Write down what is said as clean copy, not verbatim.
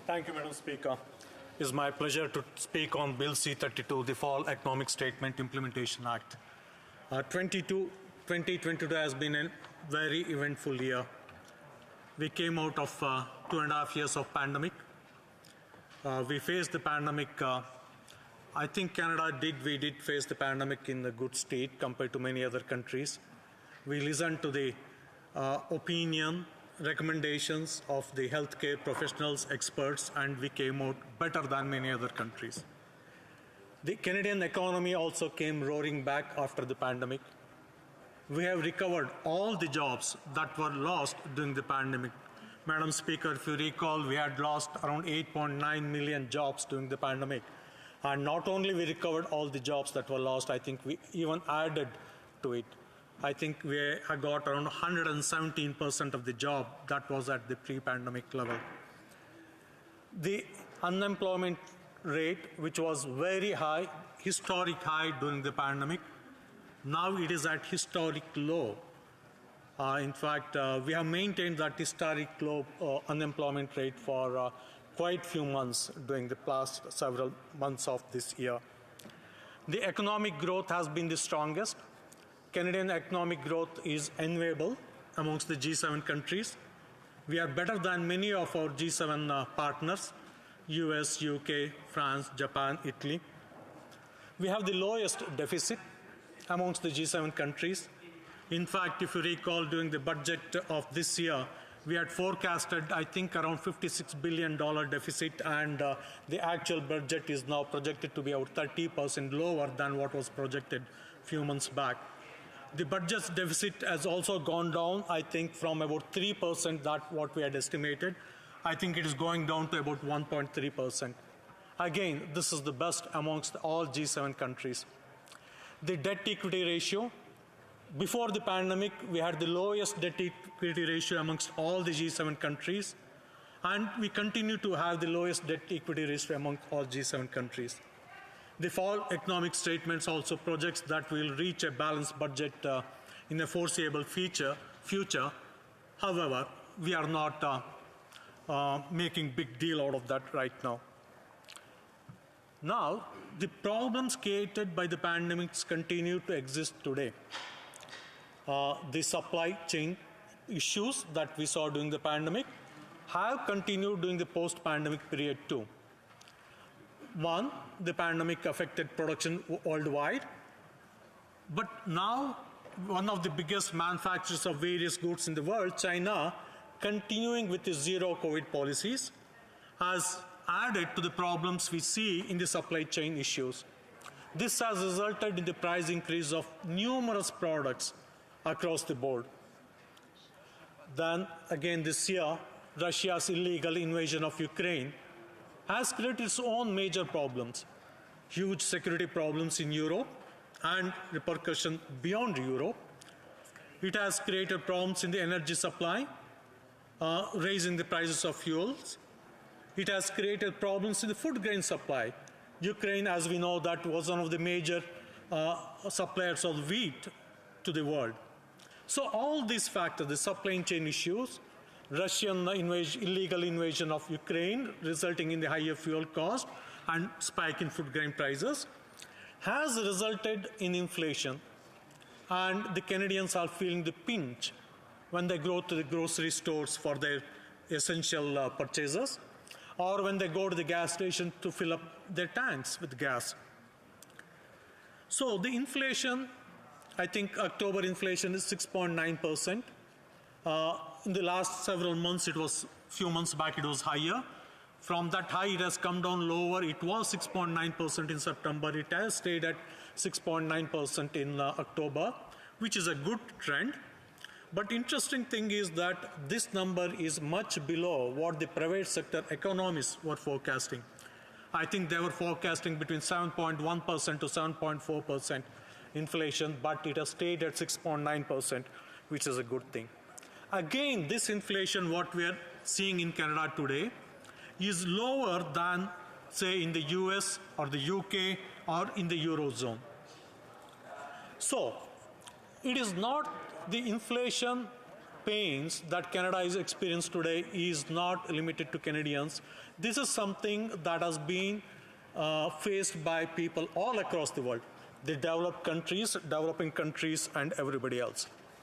Thank you, Madam Speaker. It is my pleasure to speak on Bill C-32, the Fall Economic Statement Implementation Act. 2022 has been a very eventful year. We came out of 2.5 years of pandemic. We faced the pandemic. I think Canada we did face the pandemic in a good state compared to many other countries. We listened to the opinion, recommendations of the healthcare professionals, experts, and we came out better than many other countries. The Canadian economy also came roaring back after the pandemic. We have recovered all the jobs that were lost during the pandemic. Madam Speaker, if you recall, we had lost around 8.9 million jobs during the pandemic. And not only we recovered all the jobs that were lost, I think we even added to it. I think we got around 117% of the job that was at the pre-pandemic level. The unemployment rate, which was very high, historic high during the pandemic, now it is at historic low. In fact, we have maintained that historic low unemployment rate for quite few months during the past several months of this year. The economic growth has been the strongest. Canadian economic growth is enviable amongst the G7 countries. We are better than many of our G7 partners, US, UK, France, Japan, Italy. We have the lowest deficit amongst the G7 countries. In fact, if you recall, during the budget of this year, we had forecasted, I think, around $56 billion deficit, and the actual budget is now projected to be about 30% lower than what was projected a few months back. The budget's deficit has also gone down, I think, from about 3% that what we had estimated. I think it is going down to about 1.3%. Again, this is the best amongst all G7 countries. The debt-equity ratio, before the pandemic, we had the lowest debt-equity ratio amongst all the G7 countries, and we continue to have the lowest debt-equity ratio among all G7 countries. The Fall Economic Statements also projects that we will reach a balanced budget in the foreseeable future. However, we are not making big deal out of that right now. Now, the problems created by the pandemics continue to exist today. The supply chain issues that we saw during the pandemic have continued during the post-pandemic period too. One, the pandemic affected production worldwide, but now one of the biggest manufacturers of various goods in the world, China, continuing with the zero COVID policies, has added to the problems we see in the supply chain issues. This has resulted in the price increase of numerous products across the board. Then again this year, Russia's illegal invasion of Ukraine has created its own major problems, huge security problems in Europe and repercussions beyond Europe. It has created problems in the energy supply, raising the prices of fuels. It has created problems in the food grain supply. Ukraine, as we know, that was one of the major suppliers of wheat to the world. So all these factors, the supply chain issues, Russian illegal invasion of Ukraine, resulting in the higher fuel cost and spike in food grain prices, has resulted in inflation. And the Canadians are feeling the pinch when they go to the grocery stores for their essential purchases, or when they go to the gas station to fill up their tanks with gas. So the inflation, I think October inflation is 6.9%. In the last several months, few months back, it was higher. From that high, it has come down lower. It was 6.9% in September. It has stayed at 6.9% in October, which is a good trend. But interesting thing is that this number is much below what the private sector economists were forecasting. I think they were forecasting between 7.1% to 7.4% inflation, but it has stayed at 6.9%, which is a good thing. Again, this inflation, what we are seeing in Canada today, is lower than, say, in the US or the UK or in the Eurozone. So, it is not the inflation pains that Canada is experiencing today is not limited to Canadians. This is something that has been faced by people all across the world, the developed countries, developing countries, and everybody else.